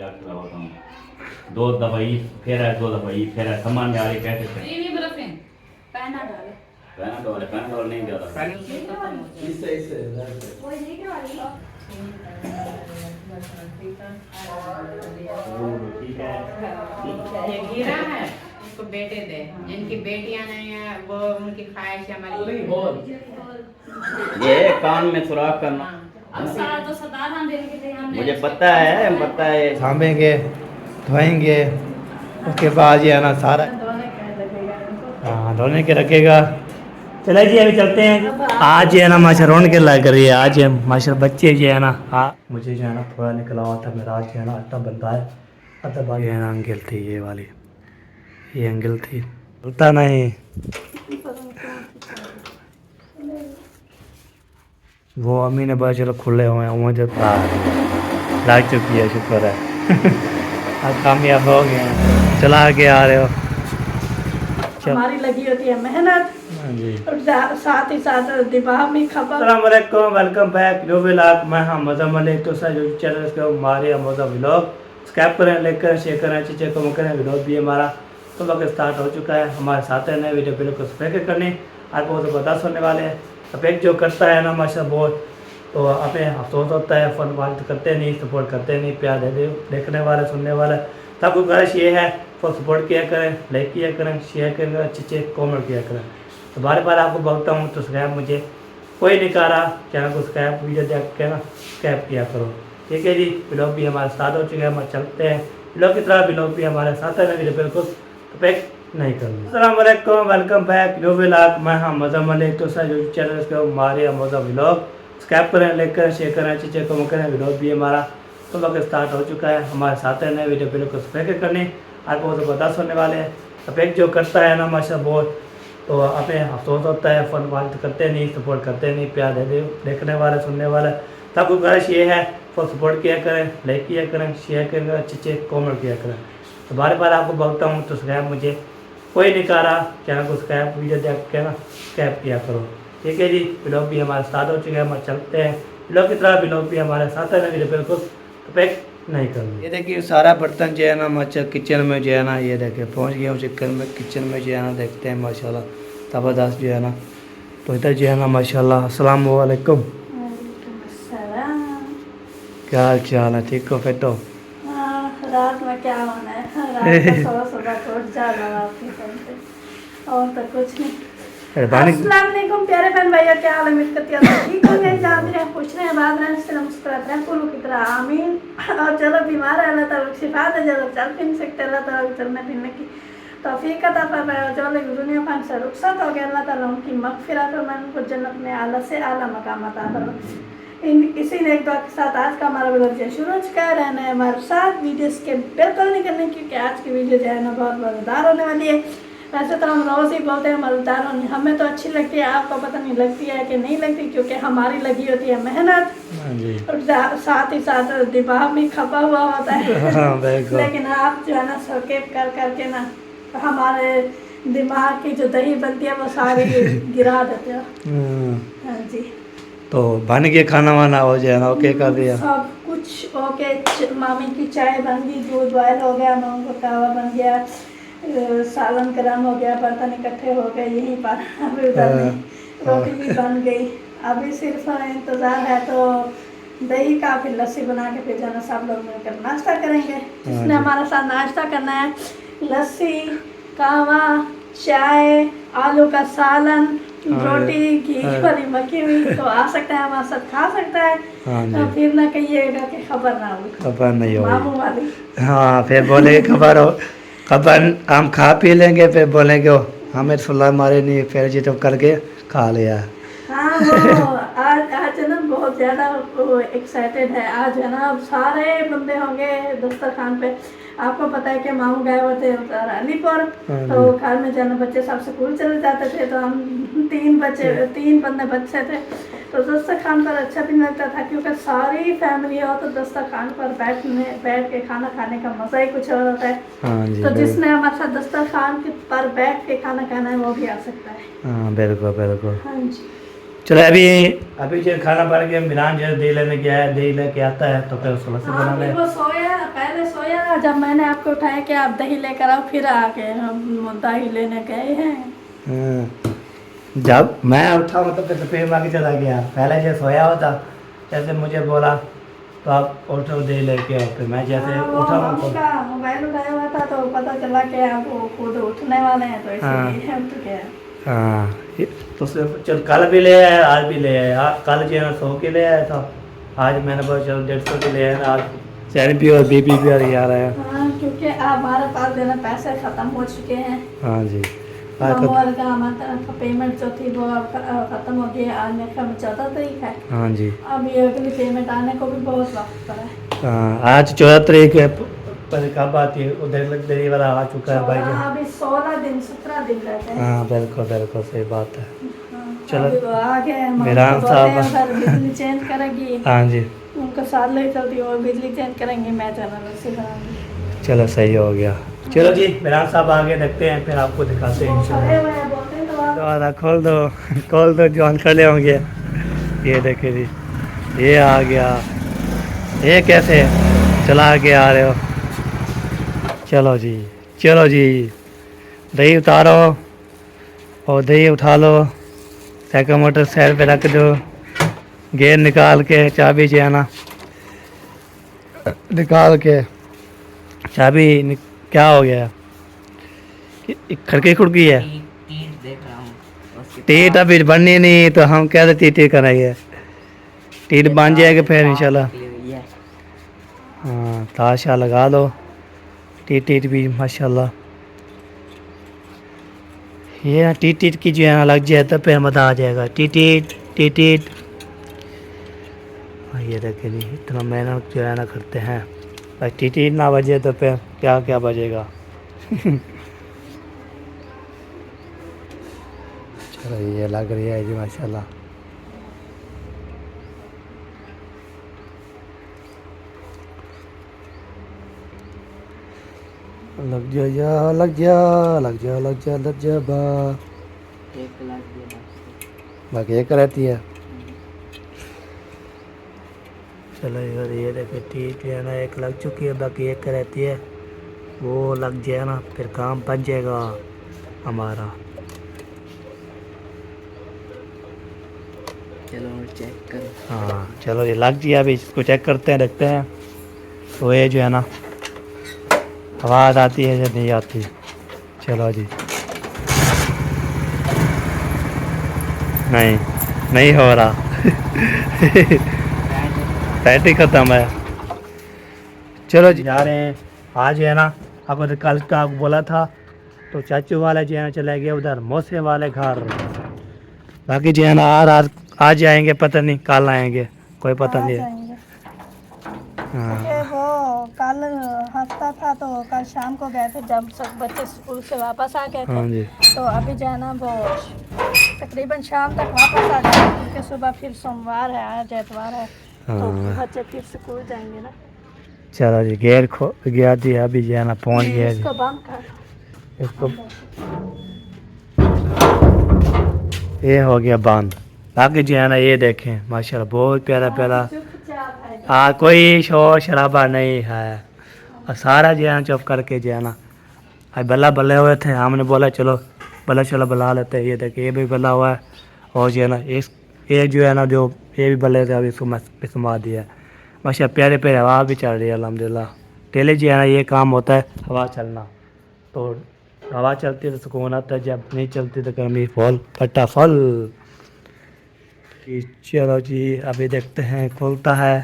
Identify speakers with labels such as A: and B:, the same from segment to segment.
A: रख रहा होता हूँ। दो दवाई फिर है, दो दवाई फिर है, समझ में आ रही कैसे से
B: ये बर्फ है पैनाडोल
A: पैनाडोल नहीं ज़्यादा। ठीक है।
C: ये गिरा है, इसको बेटे दे। इनकी बेटियां नहीं है, वो उनकी ख्वाहिश है हमारी।
A: ये कान में सुराख करना।
B: अब सारा तो सदार हम देने के लिए हमने
A: मुझे पता है
D: सामेंगे धोएंगे, उसके बाद ये है ना सारा हाँ धोने के रखेगा। चले जी अभी चलते हैं। आज ये है ना माशा रौनक लग रही है। आज माशा बच्चे जो है ना हाँ मुझे जो है ना थोड़ा निकला हुआ था मेरा। आज जो है ना आटा बनता है। आटा बाकी है ना अंगल थी, ये वाली ये अंगल थी बोलता नहीं। वो अम्मी ने बस चलो खुले हुए हैं मुझे लाग चुकी है, शुक्र है। अब कामयाब हो गए हैं, चला के आ रहे हो।
E: हमारी लगी होती है मेहनत
D: हाँ जी।
E: और साथ ही साथ दिमाग भी खपा।
D: अस्सलाम वालेकुम, वेलकम बैक न्यू व्लॉग। मैं हाँ मज़ा मलिक तो सर यूट्यूब चैनल के हमारे मज़ा व्लॉग सब्सक्राइब करें, लाइक करें, शेयर करें, चीज़ें कम करें। व्लॉग भी हमारा तो वक्त स्टार्ट हो चुका है। हमारे साथ है नए वीडियो बिल्कुल सब्सक्राइब करने आपको बहुत ज़बरदस्त होने वाले हैं। अब एक जो करता है ना माशा बहुत तो अपने अफसोस होता है, फन वाल करते नहीं, सपोर्ट करते नहीं, प्यार दे देखने वाले सुनने वाले तब गुजारिश ये है फुल सपोर्ट किया करें, लाइक किया करें, शेयर करें, अच्छे कमेंट किया करें। तो बार बार आपको बोलता हूँ तो सब्सक्राइब मुझे कोई नहीं कह रहा, चैनल को सब्सक्राइब वीडियो देख के ना सब्सक्राइब किया करो। ठीक है जी। व्लॉग भी हमारे साथ हो चुके हैं, हम चलते हैं व्लॉग की तरह। व्लॉग भी हमारे साथ है, वीडियो बिल्कुल पैक नहीं करना। अस्सलाम वालेकुम, वेलकम बैक न्यू व्लॉग। मैं हाँ मज़ा मलिक तो सर यूट्यूब चैनल के हमारे मज़ा व्लॉग सब्सक्राइब करें, लाइक करें, शेयर करें, चीज़ें कम करें। व्लॉग भी हमारा तो वक्त स्टार्ट हो चुका है। हमारे साथ है नए वीडियो बिल्कुल सब्सक्राइब करने आपको बहुत ज़बरदस्त होने वाले हैं। अब एक जो करता है ना माशा बहुत तो अपने अफसोस होता है, फन वाल करते नहीं, सपोर्ट करते नहीं, प्यार दे देखने वाले सुनने वाले तब गुजारिश ये है फुल सपोर्ट किया करें, लाइक किया करें, शेयर करें, अच्छे कमेंट किया करें। तो बार बार आपको बोलता हूँ तो सब्सक्राइब मुझे कोई नहीं कह रहा, चैनल को सब्सक्राइब वीडियो देख के ना सब्सक्राइब किया करो। ठीक है जी। व्लॉग भी हमारे साथ हो चुके हैं, हम चलते हैं व्लॉग की तरह। व्लॉग भी हमारे साथ है ना, वीडियो बिल्कुल तो पैक नहीं करना। ये देखिए सारा बर्तन जो है ना माशा किचन में जो है ना, ये देखिए पहुंच गया हूँ चिकन में किचन में जो है ना, देखते हैं माशाल्लाह ज़बरदस्त जो है ना। तो इधर जो है ना माशाल्लाह। अस्सलाम वालेकुम, क्या हाल चाल है? ठीक हो? फिर तो
E: रात में क्या होना है, रात को सुबह सुबह तो उठ जाना आपके से और तो कुछ नहीं। अस्सलाम वालेकुम प्यारे बहन भैया, क्या हाल है? उम्मीद करती हूँ ठीक हो गए, जान रहे हैं, खुश रहे, बात रहे, से मुस्कुराते हैं फूलों की तरह, आमीन। और चलो बीमार है अल्लाह ताला शिफा दे, चलो चल फिर सकते अल्लाह ताला चलने फिरने की तौफीक अता फरमाए। जो लोग दुनिया फन से रुखसत हो गए अल्लाह ताला उनकी मगफिरत फरमाए, उनको जन्नत में आला से आला मकाम अता फरमाए। इसी ने एक दुआ के साथ आज का हमारा वीडियो शुरू हो चुका है। रहना है हमारे साथ वीडियो के बिल्कुल नहीं करने, क्योंकि आज की वीडियो जो है ना बहुत मज़ेदार होने वाली है। वैसे तो हम रोज़ ही बोलते हैं मज़ेदार होने, हमें तो अच्छी लगती है, आपको पता नहीं लगती है कि नहीं लगती, क्योंकि हमारी लगी होती है मेहनत और साथ ही साथ दिमाग भी खपा हुआ होता है। लेकिन आप जो है ना सकेप कर करके ना हमारे दिमाग की जो दही बनती है वो सारी गिरा देते हो। हाँ जी।
D: तो बन गया खाना वाना हो जाए ना, ओके कर दिया
E: सब कुछ ओके। मामी की चाय बन गई, दूध बॉयल हो गया, मामी को कहवा बन गया, सालन गरम हो गया, बर्तन इकट्ठे हो गए यहीं पर, अभी उधर नहीं, रोटी भी बन गई। अभी सिर्फ इंतज़ार है तो दही का, फिर लस्सी बना के फिर जाना सब लोग मिलकर नाश्ता करेंगे। जिसने हमारे साथ नाश्ता करना है, लस्सी, कहवा, चाय, आलू का सालन, रोटी, घी वाली मक्खी हुई तो आ सकता है हमारे साथ खा सकता है। तो फिर ना कहिएगा कि खबर ना हुई,
D: खबर नहीं हो
E: मामू वाली।
D: हाँ फिर बोले खबर हो, खबर हम खा पी लेंगे, फिर बोलेंगे हमें सुल्ला मारे नहीं, फिर जी तो करके खा लिया।
E: हाँ वो आज ना बहुत ज़्यादा एक्साइटेड है। आज है ना सारे बंदे होंगे दस्तरखान पे। आपको पता है कि मामू गए हुए थे अलीपुर, तो घर में जाना बच्चे सब स्कूल चले जाते थे, तो हम तीन बंदे बच्चे थे, तो दस्तरखान पर अच्छा भी लगता था, क्योंकि सारी फैमिली हो तो दस्तरखान पर बैठ के खाना खाने का मज़ा ही कुछ और होता है। तो जिसने हमारे साथ दस्तरखान पर बैठ के खाना खाना है वो भी आ सकता है।
D: हाँ बिल्कुल बिल्कुल।
E: हाँ जी।
D: चलो अभी जो खाना बन गया, मिलान जो दही लेने गया है, दही लेके आता है तो फिर उसको लस्सी
E: हाँ,
D: बनाना
E: फिर
D: है।
E: वो सोया, पहले सोया, जब मैंने आपको उठाया कि आप दही लेकर आओ, फिर आके हम दही लेने गए हैं।
D: जब मैं उठा मतलब फिर माँ के चला गया, पहले जो सोया हुआ था जैसे मुझे बोला तो आप उठो दही लेके आओ, फिर मैं जैसे
E: हाँ, वो
D: उठा हूँ तो
E: उसका मोबाइल उठाया हुआ था तो पता चला कि आप वो खुद उठने वाले हैं, तो इसलिए हम तो गए।
D: हाँ तो चल कल भी ले आया, आज भी ले आया। कल जो है ना 100 के ले आया था, आज मैंने बोला चलो 150 के ले आया ना। आज चैन भी और बीपी भी और आ रहा है।
E: हाँ, क्योंकि हमारे पास देना पैसे ख़त्म हो चुके हैं।
D: हाँ जी,
E: मोबाइल का हमारा पेमेंट जो थी वो ख़त्म हो गई। आज मेरे ख्याल में 14 तारीख है।
D: हाँ जी,
E: अब ये अगली पेमेंट आने को भी बहुत वक्त पड़ा है।
D: हाँ आज 14 तारीख है, पर कब आती है उधर लग देरी वाला आ चुका है भाई जी।
E: अभी 16 दिन 17 दिन रहते हैं।
D: हाँ बिल्कुल बिल्कुल सही बात है।
E: हाँ,
D: चलो।
E: अभी वो आ गए हैं,
D: मेहरान
E: मम्मी बोलते हैं
D: साहब।
E: उधर बिजली चेंज करेगी,
D: हाँ जी,
E: उनका साथ ले चलती वो बिजली चेंज करेंगे, मैं चैनल लस्सी बनाऊंगी।
D: चलो सही हो गया। चलो जी, मेहरान साहब आगे देखते हैं, फिर आपको दिखाते हैं
E: वो
D: इंशाल्लाह।
E: खड़े हुए हैं, बोलते हैं तो आप
D: दरवाज़ा खोल दो जॉन खड़े होंगे। ये देखे जी, ये आ गया। ये कैसे चला के आ रहे हो? चलो जी दही उतारो और दही उठा लो, साइकिल मोटर साइड पे रख दो, गेयर निकाल के चाबी जो है ना निकाल के चाबी क्या हो गया? खड़की खुड़की है। टीट अभी बननी नहीं तो हम कैसे टीट करेंगे? टीट बन जाएगा फिर इंशाल्लाह। हाँ ताशा लगा दो, टीट भी माशाल्लाह। ये ना टीट की जो है ना लग जाए तो फिर मज़ा आ जाएगा। टीट। ये देखे जी, इतना मेहनत जो है ना करते हैं, भाई टीट ना बजे तो फिर क्या बजेगा। चलो ये लग रही है जी माशाल्लाह। लग जा बाकी एक रहती है। चलो यार ये देखिए ठीक है ना, एक लग चुकी है, बाकी एक रहती है, वो लग जाए ना फिर काम बन जाएगा हमारा।
C: चलो चेक करो।
D: हाँ चलो ये लग गया, अभी इसको चेक करते हैं, देखते हैं तो ये जो है ना आवाज़ आती है या नहीं आती। चलो जी, नहीं हो रहा। बैटरी ख़त्म है। चलो जी जा रहे हैं। आज है ना आपको तो कल का बोला था, तो चाचू वाले जो है ना चले गए उधर मौसे वाले घर। बाकी जो है ना आज जाएंगे, पता नहीं कल आएंगे, कोई पता नहीं है।
E: जाएंगे।
D: हाँ
E: क्योंकि वो कल हफ्ता था तो कल शाम को गए थे, जब सब बच्चे स्कूल से वापस आ गए
D: हाँ
E: थे,
D: जी,
E: तो अभी जाना वो तकरीबन शाम तक वापस आ जाएंगे, क्योंकि सुबह फिर सोमवार है, आज एतवार है, तो
D: हाँ
E: बच्चे फिर स्कूल जाएंगे ना।
D: चलो जी गेर खो गया थी, अभी जो है ना पहुँच गया जी।
E: इसको बंद कर।
D: इसको ये हो गया बंद। बाकी जो है ना ये देखें माशाल्लाह बहुत प्यारा।
E: चुपचाप है।
D: हाँ कोई शोर शराबा नहीं है, और सारा जो है ना चुप करके जो है ना आज बल्ला बल्ले हुए थे, हमने बोला चलो बुला लेते हैं। ये देखिए ये भी बल्ला हुआ है, और जो है ना ये जो है ना जो ये भी बल्ले थे, अभी इसको सुमा दिया। माशा प्यारे हवा भी चल रही है अल्हम्दुलिल्लाह। डेली जो है ना ये काम होता है, हवा चलना, तो हवा चलती है तो सुकून आता है, जब नहीं चलती तो गर्मी फटा फल। चलो जी अभी देखते हैं खुलता है।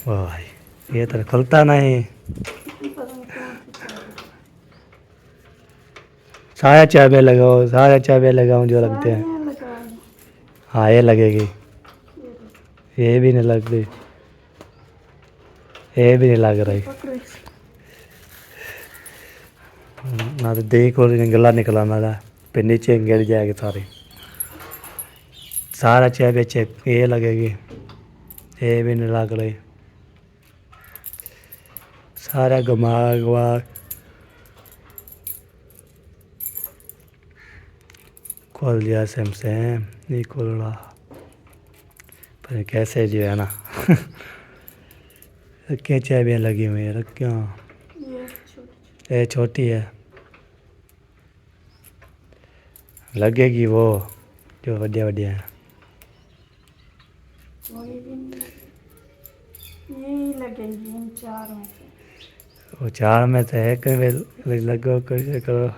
D: वाह ये तो खुलता नहीं। सारे चाबे लगाओ जो लगते हैं। हाँ ये लगेगी, ये भी नहीं लग रही, ये भी नहीं लग रही ना, तो देखो गला निकला ना फिर नीचे गिर जाएगी सारा चाबे चेक, ये लगेगी, ये भी नहीं लग रही, सारा घुमा खोल दिया सेम नहीं खोल रहा, पर कैसे जो है ना क्या चाबियाँ लगी हुई है, रख क्यों ये छोटी है, लगेगी वो जो बढ़िया बढ़िया है।
E: यही लगेगी इन चार में से।
D: वो 4 में से एक में लगो कैसे करो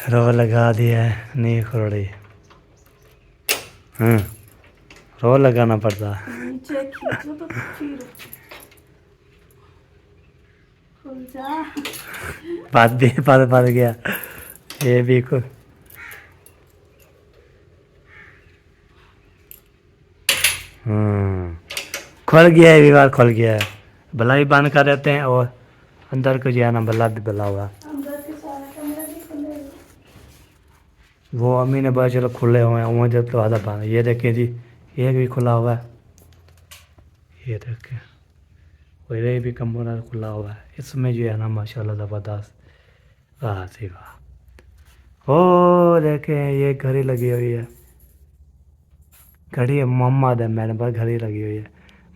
D: रो लगा दिया है, नहीं खोल रही। रो लगाना पड़ता है।
E: नीचे खींचो तो फिर खुल जा।
D: बात गया ये भी को खुल गया है, विवाद खुल गया है। बल्ला भी बंद कर देते हैं और अंदर को जो है ना बल्ला भी बल्ला हुआ।
E: अंदर के सारे कमरे भी खुले हुए।
D: वो अम्मी ने बोला चलो खुले हुए हैं, मुझे तो आधा बंद। ये देखिए जी, ये भी खुला हुआ है, ये देखिए और ये भी कमरा खुला हुआ है। इसमें जो है ना माशाल्लाह ज़बरदस्त, वाह सी वाह। ओ देखें ये घड़ी लगी हुई है, घड़ी है मोहम्मद है, मेरे पास घड़ी लगी हुई है,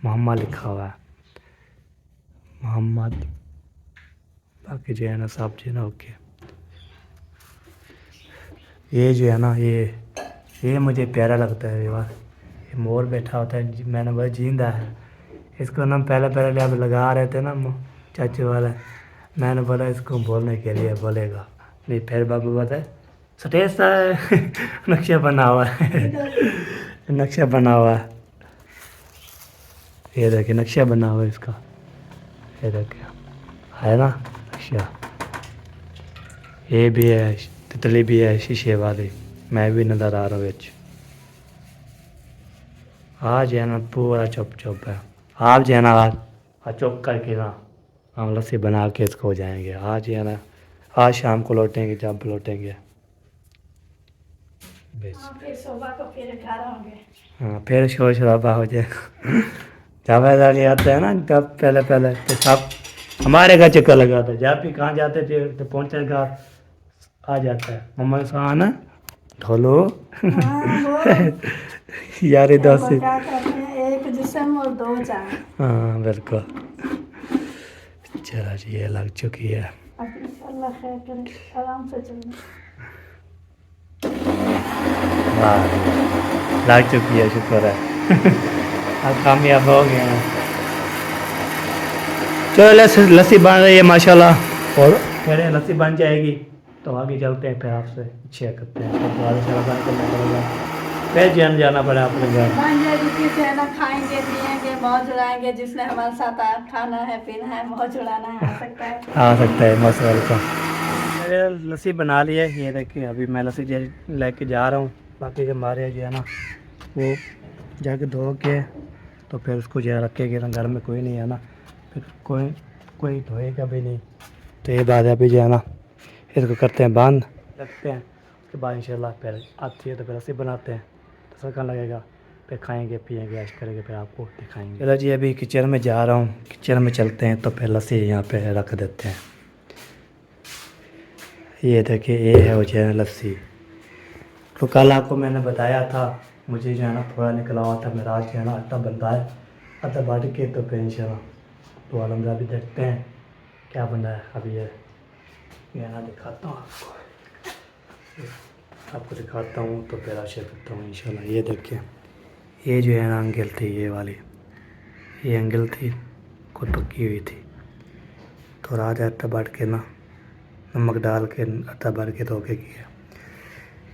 D: मोहम्मद लिखा हुआ है, मोहम्मद। बाकी जो है ना सब जो है ना ओके। ये जो है ना ये मुझे प्यारा लगता है यार, ये मोर बैठा होता है, मैंने बोला जिंदा है। इसको ना पहले अब लगा रहे थे ना चाचू वाला, मैंने बोला इसको बोलने के लिए बोलेगा नहीं, फिर बाबू बताए सटेज सा नक्शा बना हुआ है नक्शा बना हुआ है, ये देखिए नक्शा बना हुआ है इसका, ये देखिए है ना नक्शा। ये भी है, तितली भी है शीशे वाली, मैं भी नज़र आ रहा हूँ। आज है ना पूरा चुप चुप है। आप जो है ना आज चुप करके ना हम लस्सी बना के इसको हो जाएंगे। आज है ना आज शाम को लौटेंगे, जब लौटेंगे
E: फिर सुबह को फिर घर होंगे।
D: हाँ फिर शोर शराबा हो जाएगा जब ऐसा आता है ना, तब पहले तो सब हमारे घर चक्कर लगाता है, जब भी कहाँ जाते थे तो पहुँचेगा आ जाता है मम्मा साना ढोलो यारी दोस्ती।
E: क्या कहते हैं, एक जिस्म और दो जान।
D: हाँ बिल्कुल। चलो जी ये लग चुकी है,
E: अब इंशाल्लाह खैर करे, आराम से चलना।
D: वाह लग चुकी है, शुक्र है अब कामयाब हो गए हैं। चलो लस्सी बन रही है माशाल्लाह, और फिर लस्सी बन जाएगी तो आगे चलते हैं, फिर आपसे शेयर करते हैं। तो दोबारा से रबा करना पड़ेगा, फिर जाना पड़ा अपने घर।
E: जिसे है ना खाएंगे पिएंगे मौज उड़ाएंगे, जिसने हमारे साथ खाना है पीना है मौज उड़ाना है आ सकता है
D: मोस्ट वेलकम। मैंने लस्सी बना ली है, ये देखिए अभी मैं लस्सी लेके जा रहा हूँ। बाकी जो हमारे जो है ना वो जाके धो के तो फिर उसको जो है रखेंगे ना, घर में कोई नहीं है ना, फिर कोई धोएगा भी नहीं। तो ये बात है, अभी जो है ना इसको करते हैं बंद, रखते हैं, उसके बाद इंशाल्लाह फिर आती है तो फिर लस्सी बनाते हैं, तो सरका लगेगा, फिर खाएंगे पिएंगे ऐश करेंगे, फिर आपको दिखाएंगे। चलो जी अभी किचन में जा रहा हूँ, किचन में चलते हैं तो फिर लस्सी यहाँ पे रख देते हैं। ये देखिए ये है वो जो है लस्सी, तो कल आपको मैंने बताया था मुझे जो है ना थोड़ा निकला हुआ था मेरा, आज जो है ना आटा बनता है, आटा बांट के तो फिर इंशाल्लाह तो अलहमदा भी देखते हैं क्या बना है। अभी ये ना दिखाता हूँ आपको दिखाता हूँ तो फिर आशा करता हूँ इंशाल्लाह। ये देखिए ये जो है ना अंगल थी, ये वाली ये अंगल थी, खुद पकी हुई थी, तो रात आटा बांट के ना नमक डाल के आटा बांट के धो के किया।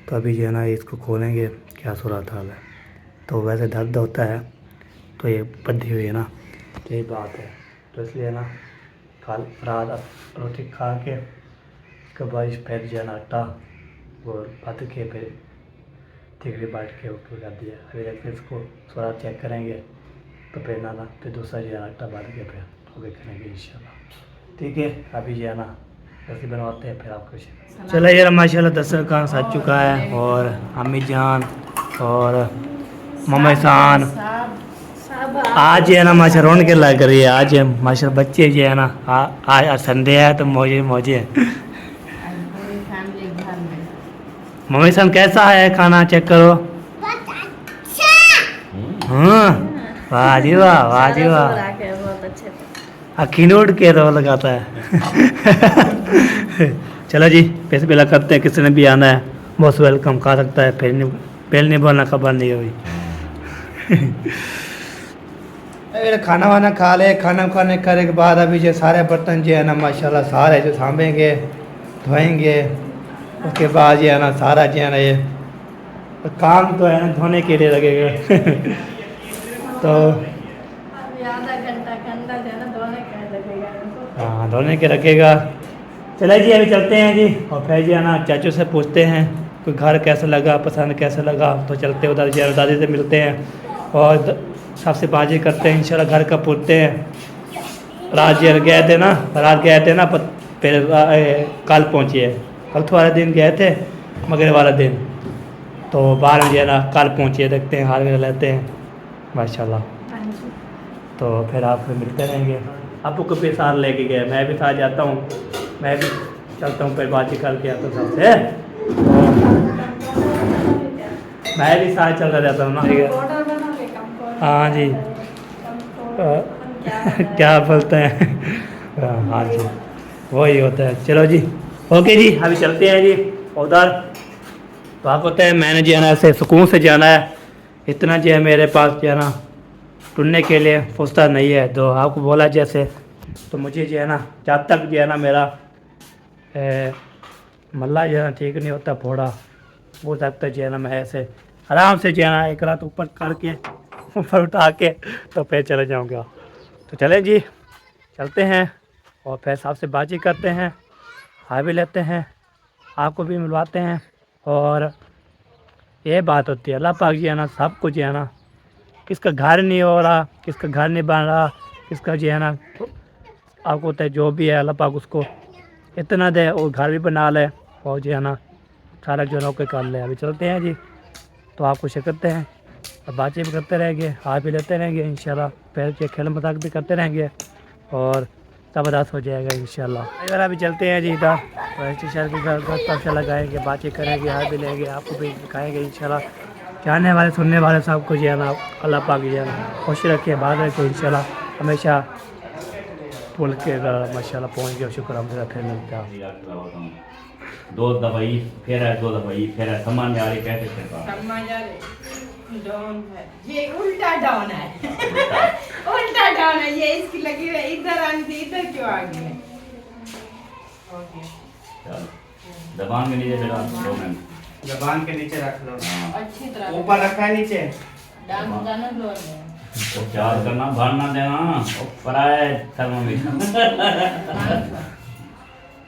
D: तो अभी जो है ना इसको खोलेंगे क्या सूरत हाल है। तो वैसे दर्द होता है तो ये बंधी हुई है ना, यही बात है। तो इसलिए ना कल रात रोटी खा के उसके बाद फिर जो है ना आटा और बात के फिर थिकड़ी बांट के ऊपर कर दिया। अभी फिर इसको थोड़ा चेक करेंगे तो फिर ना फिर दूसरा जो है आटा बांट के फिर ओके करेंगे इंशाल्लाह। ठीक है अभी जो है ना लस्सी बनवाते हैं फिर आपको। चलो यार माशाल्लाह दस्तरखान सज चुका है, और अम्मी जान और मम्मा जान आज है ना माशा रौनक लग रही है। आज माशा बच्चे जो है ना आज संडे है तो मौजे
C: पूरी फैमिली घर में
D: मम्मी सन कैसा है खाना चेक करो। हाँ वाह जी वाह, वाह जी वाह।
E: बहुत अच्छे थे।
D: अखिनोड़ के तो लगाता है। चलो जी, पैसे पिला करते हैं, किसी ने भी आना है मोस्ट वेलकम, खा सकता है, फिर नहीं पहले नहीं बोलना, खबर नहीं हुई। खाना वाना खा ले, खाना खाने के बाद अभी जो सारे बर्तन जो है ना माशाल्लाह सारे जो सामेंगे धोएंगे, उसके बाद जो है ना सारा जो है ना ये काम तो है ना धोने के लिए लगेगा। तो
E: अभी आधा घंटा जो है ना धोने का लगेगा इनको।
D: हाँ धोने के रखेगा। चले जी अभी चलते हैं जी, और फिर जी है ना चाचू से पूछते हैं कोई घर कैसा लगा, पसंद कैसा लगा, तो चलते उधर जी दादी से मिलते हैं और सबसे बाजी करते हैं इंशाल्लाह, घर का पूछते हैं। रात जी गए थे ना, फिर कल पहुँचे, कल वाले दिन गए थे मगर वाला दिन, तो बाहर में जो है ना कल पहुँचे, देखते हैं हाल में लेते हैं माशाल्लाह। तो फिर आप मिलते रहेंगे, आपको कभी साथ लेके गए, मैं भी साथ जाता हूँ, मैं भी चलता हूँ, फिर बातचीत करके आता हूँ सबसे, मैं भी साथ चलता रहता हूँ ना। हाँ जी क्या बोलते हैं, हाँ जी वही होता है। चलो जी ओके जी, अभी चलते हैं जी उधर। तो आप होता है मैंने जो है ना ऐसे सुकून से जाना है, इतना जो है मेरे पास जो है ना टूटने के लिए फुर्सत नहीं है। तो आपको बोला जैसे, तो मुझे जो है ना जब तक जो है ना मेरा मल्ला जो है ना ठीक नहीं होता फोड़ा, वो तब तक जो है ना मैं ऐसे आराम से जो है ना एक रात ऊपर करके ऊपर उठा के तो फिर चले जाऊँगा। तो चलें जी चलते हैं और फिर आपसे बातचीत करते हैं, खा भी लेते हैं, आपको भी मिलवाते हैं। और ये बात होती है अल्लाह पाक जी है ना सब कुछ है ना, किसका घर नहीं हो रहा, किसका घर नहीं बन रहा, किसका जो है ना आपको होता है जो भी है अल्लाह पाक उसको इतना दे और घर भी बना ले और जो है ना सारा जो नौकरी कर ले। अभी चलते हैं जी, तो आपको शेयर करते हैं और बातचीत भी करते रहेंगे, हाथ भी लेते रहेंगे इंशाल्लाह, फिर जो खेल मजाक भी करते रहेंगे और ज़बरदस्त हो जाएगा इंशाल्लाह। अगर अभी चलते हैं जी इधर, तो ऐसे शहर के घर तब लगाएंगे, बातचीत करेंगे, हाथ भी लेंगे, आपको भी दिखाएंगे इंशाल्लाह। जानने वाले सुनने वाले सबको जो है ना अल्लाह पाक जो है ना खुश रखे, बात रखे इंशाल्लाह, हमेशा पुल के माशाल्लाह पहुँच गया, शुक्र हम फिर मिलता है।
A: दो दवाई फिर है, दो दवाई फिर है, सामान में आ रही कैसे
C: डाउन है, ये उल्टा डाउन है। उल्टा डाउन है, ये इसकी लगी है इधर आनी थी, इधर क्यों आ गई है?
A: जबान के नीचे चला दो मिनट,
F: जबान के नीचे रख लो,
C: अच्छी तरह
F: ऊपर रखा है नीचे।
C: डाउन जाना लो
A: तो चार्ज करना, भरना देना ऊपर आए थर्मोमीटर।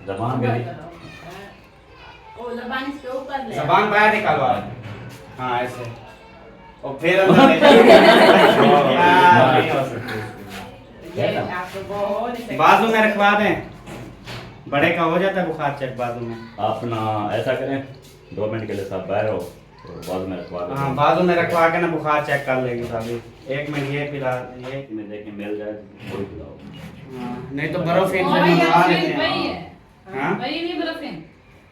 A: जबान के नीचे,
C: ओ जबान इसके ऊपर ले,
F: जबान बाहर निकालो, हाँ ऐसे, और फिर अंदर ले जाओ।
C: ये आपको बहुत
F: बाजू में रखवा दें, बड़े का हो जाता है बुखार चेक बाजू में।
A: अपना ऐसा करें 2 मिनट के लिए सब बाहर हो तो बाजू में रखवा
F: हाँ बाजू में रखवा के ना बुखार चेक कर लेंगे साहब। 1 मिनट ये पिला, ये
A: में देखें मिल जाए कोई पिलाओ,
F: हाँ, नहीं तो बर्फ से
B: वही
F: मंगवा
B: है,
F: लेते
B: वही
F: हैं।
B: है,
F: हाँ
B: वही नहीं बर्फीन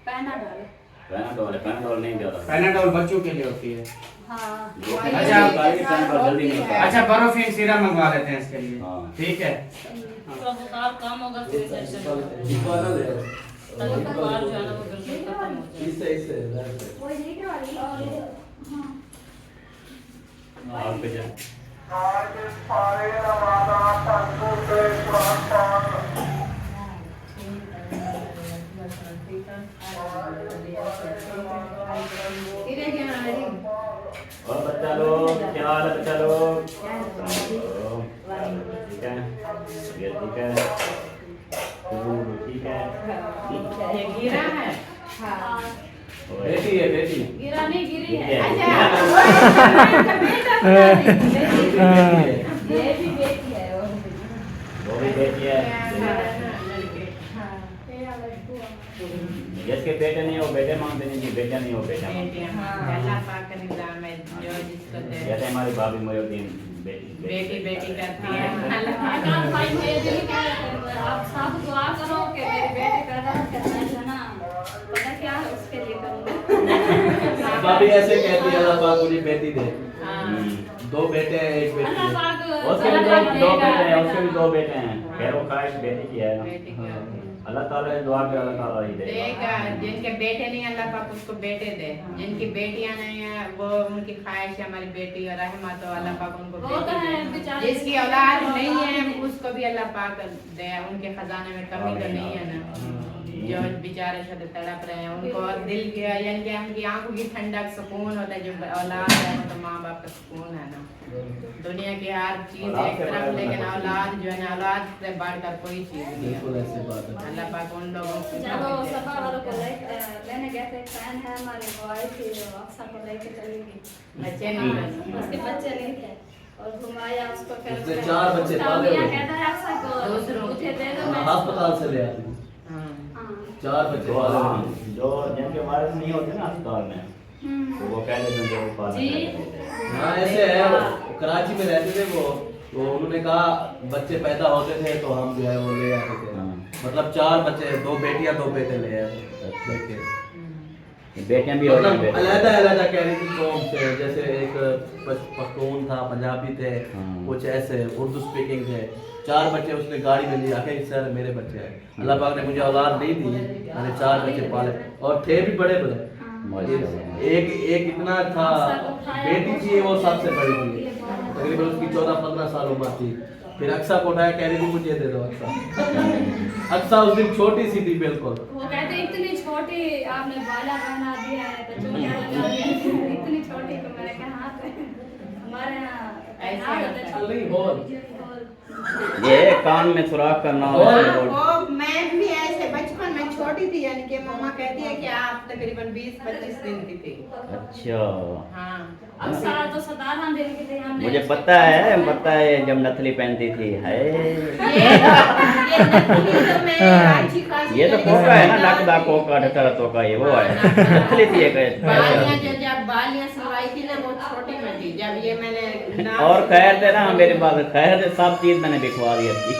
B: पहना डालो।
A: पैनाडोल नहीं ज़्यादा,
F: पैनाडोल बच्चों के लिए होती है।
B: हाँ
A: जल्दी नहीं होता।
F: अच्छा बर्फीन सीरम मंगवा लेते हैं इसके लिए,
A: हाँ।
F: ठीक है।
B: तो बुखार कम होगा फिर सेशन होगा, तब बुखार जो है ना वो बिल्कुल खत्म हो जाएगा।
A: आग पे जाए। और बच्चा लोग क्या हाल है, बच्चा लोग ठीक है, ये ठीक है, ठीक है,
C: ये गिरा है।
B: हाँ
F: बेटी है, बेटी
B: गिरा नहीं, गिरी है।
C: अच्छा
B: ये भी बेटी है,
A: वो भी बेटी है। जिसके बेटे नहीं हो बेटे मांगते नहीं, बेटा नहीं हो बेटा मांगते।
C: अल्लाह पाक का निजाम है, जो जिसको दे।
A: जैसे हमारी भाभी मोयुद्दीन
C: बेटी बेटी करती है।
B: अल्लाह भाई मेरे दिल क्या है, आप सब दुआ करो कि मेरे बेटे पैदा करना है ना, पता क्या है उसके लिए करूँगा।
G: भाभी ऐसे कहती है अल्लाह पाक मुझे बेटी दे।
C: हाँ।
G: 2 बेटे हैं 1 बेटी
B: अल्लाह
G: है।
B: पाक
A: उसके भी
B: अल्लाह
A: दो
B: पाक
A: बेटे हैं,
B: देगा।
A: उसके भी 2 बेटे हैं। खैर वो ख्वाहिश बेटी की है ना।
C: बेटी का
A: अल्लाह ताला दुआ के अल्लाह ताला ही देगा।
C: देगा। जिनके बेटे नहीं अल्लाह पाक उसको बेटे दे, जिनकी बेटियां नहीं है वो उनकी ख्वाहिश है हमारी बेटी और रहमत हो अल्लाह पाक उनको
B: वो तो
C: बेटी
B: है
C: दे।
B: बेचारे।
C: जिसकी औलाद नहीं है उसको भी अल्लाह पाक दे, उनके खजाने में कमी तो नहीं है ना। जो बेचारे साथ तड़प रहे हैं उनको और दिल के यानी कि उनकी आंखों की ठंडक सुकून होता है। जो औलाद है वो तो माँ बाप का सुकून है ना। दुनिया की हर चीज एक तरफ, लेकिन औलाद जो है ना, औलाद से बढ़कर कोई चीज नहीं है।
G: बिल्कुल ऐसी बात है।
C: अल्लाह पाक उन लोगों को
E: जब वो सफा वालों को लेने गए थे, फैन है हमारी, वो आई थी, वो अक्सा को लेके चली गई।
C: बच्चे नहीं है।
E: उसके बच्चे नहीं थे और घुमाया उसको, फिर
G: उसने 4 बच्चे पाले हुए थे।
E: कहता है अक्सा को
C: दूसरों
E: मुझे दे दो, मैं
G: अस्पताल से ले आती थी।
C: हाँ।
E: हाँ।
G: 4 बच्चे
A: जो
G: पाले हुए थे।
A: जो जिनके वारिस नहीं होते ना अस्पताल में, तो वो कह देते हैं कि वो पालन
B: जी।
A: करेंगे।
G: हाँ ऐसे है, वो कराची में रहते थे वो, तो उन्होंने कहा बच्चे पैदा होते थे तो हम जो है वो ले आते थे।
A: हाँ।
G: मतलब 4 बच्चे, 2 बेटियां 2 बेटे ले आए थे।
A: बेटियां भी हो
G: मतलब
A: गई।
G: अलग-अलग कह रही थी कौम से, जैसे एक पख्तून था, पंजाबी थे,
A: हाँ।
G: कुछ ऐसे उर्दू स्पीकिंग थे। 4 बच्चे उसने गाड़ी में लिया के, सर मेरे बच्चे हैं। अल्लाह पाक ने मुझे औलाद नहीं दी, मैंने 4 बच्चे पाले और थे भी बड़े-बड़े।
A: माशाल्लाह।
G: एक इतना था, बेटी थी वो सबसे बड़ी थी, तकरीबन उसकी 14-15 साल उम्र थी। फिर अक्सा को उठाया, कह रही थी मुझे दे दो अक्सा। अक्सा उस दिन छोटी सी थी बिल्कुल।
E: वो कहते इतनी छोटी आपने बाला बना दिया है तो चूड़ियां लगा दी है। इतनी छोटी को मैंने कहा हाँ, तो हमारे यहाँ
C: ऐसे
E: होता है।
G: नहीं होल।
A: ये कान में सुराख करना हो
G: और-
C: वो मैं भी ऐसे बचपन में छोटी थी, यानी कि मम्मा कहती है कि आप तकरीबन 20-25 दिन की थी।
A: अच्छा।
C: हाँ।
E: अब सारा तो 17 दिन की थी हमने।
A: मुझे पता है जब नथली पहनती थी है।
C: ये नकली तो मैं अच्छी खासी
A: ये तो
C: तरीके
A: कोका है ना,
C: से
A: डाक डाक कोका डटर तो का ये वो है। नथली थी एक।
C: बालियां जो जब बालियां सिलवाई थी ना वो छोटी में थी, जब ये मैंने नाप
A: और खैर थे ना मेरे पास, खैर थे, सब चीज मैंने बिकवा दी थी।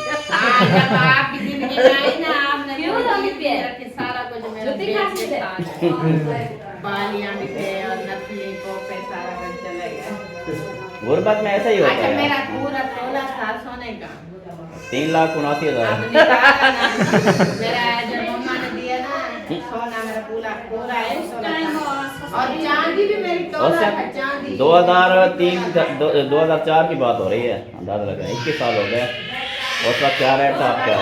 C: जब आपकी जिंदगी में आई ना, आपने
E: क्यों
C: तो
E: लगी
C: ये रखी सारा कुछ मेरा
E: जुत्ती
C: बेच
E: खाती
C: के
E: थे?
C: था। बालियां भी थे और नकली कोपे सारा कुछ चले गया।
A: गुर्बत में ऐसा ही होता
C: अच्छा, मेरा
A: है।
C: पूरा तोला था सोने का।
A: 3,79,000।
C: अब निकाला ना, मेरा जो मम्मा ने दिया ना सोना, मेरा पूरा है सोना था। और चांदी भी मेरी तोला था, चांदी
A: 2004 की बात हो रही है, अंदाजा लगा 21 साल हो गए। उस वक्त क्या रेट था आपका?